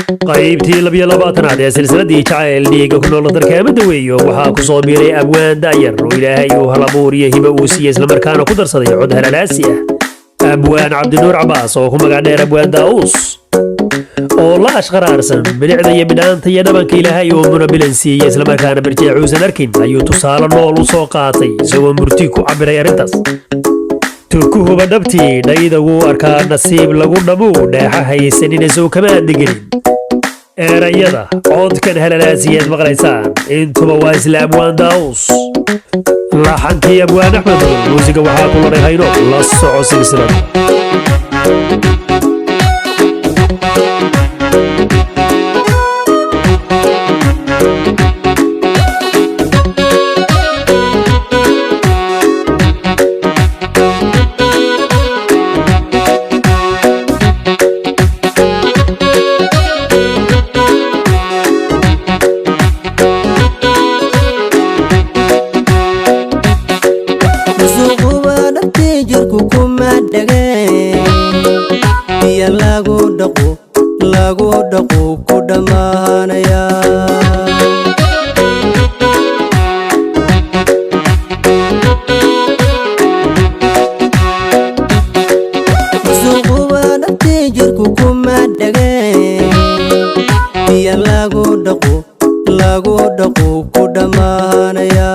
qaybtii 22aad ee silsiladii jacayl dhiiga ku nool darkaamada weeyo waxaa ku soo biiray abwaan daayar oo ilaahay uu halabuur iyo hiba uu siiyay isla markaana ku darsaday cod halalaasi ah abwaan cabdinuur cabaas oo ku magac dheer abwaan daawus oo la ashqaraarsan bilicda iyo bidhaanta iyo dhabanka ilaahay uu munabilan siiyay isla markaana birjeecuusan arkin ayuu tusaale nool u soo qaatay isagoo murti ku cabiray arrintaas tukuhuba dhabtii dhayda wuu arkaa nasiib lagu dhamuu dheexa haysanina sow kama adegelin erayada codkan halalaasiyeed maqlaysaan intuba waa isla abwaan daawus laxankii abwaan axmed muusiga waxaa ku laray hayno la soco silsilada lagu dhaqo ku dhamaanaya suuqa dhabtii jirku kuma dhageen biyo lagu dhaqo ku dhamaanaya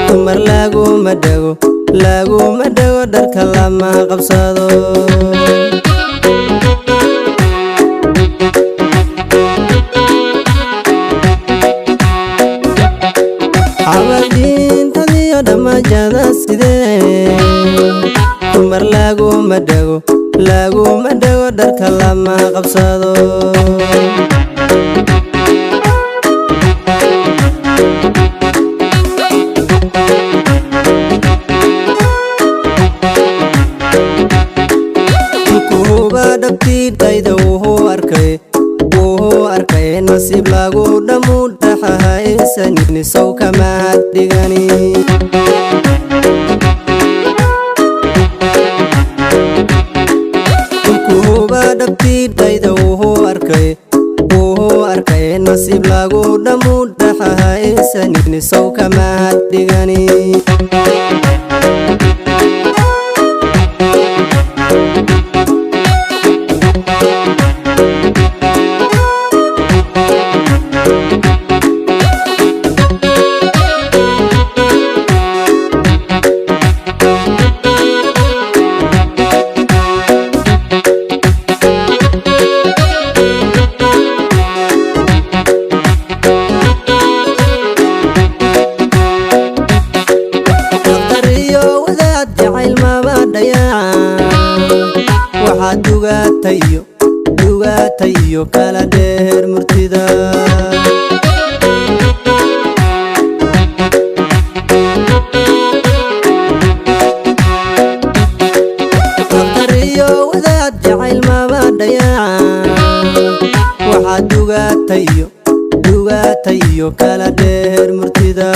dumar laguma dhago dharka lama qabsado abadiintadiyo dhammaajada sidee dumar laguma dhago dharka lama qabsado dhabtiidayda wuxuu arkay nasiib lagu dhammu dhaxahaysanin sow kama dhigani kuhuba dhabtiidayda wuxuu arkay nasiib lagu dhammu dhaxahaysanin sow kama dhigani waxaad dugaatayo kala dheer murtida aqtariyo wadaad jacayl maba dhayaan waxaad dugaatayo kala dheer murtida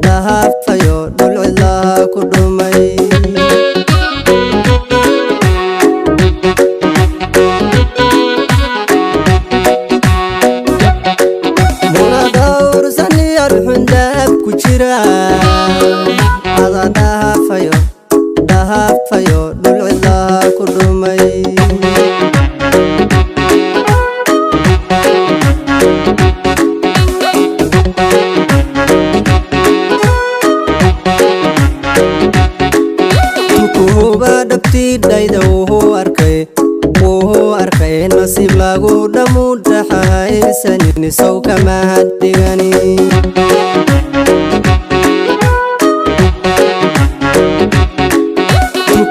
dhahafayo dhulcilaha ku dhumay muladawrsaniyo dhundaab ku jira ada dhahafayo dhulcilaha ku dhumay dhabtiidayda wuxuu arkay nasiib lagu dhammu dhaxahaysanin sow kama dhigani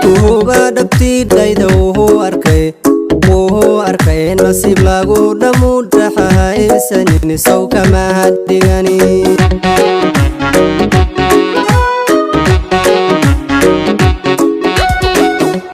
kuhuba dhabtiidayda wuxuu arkay nasiib lagu dhamuudhaxahaysanin sow kama hadhigani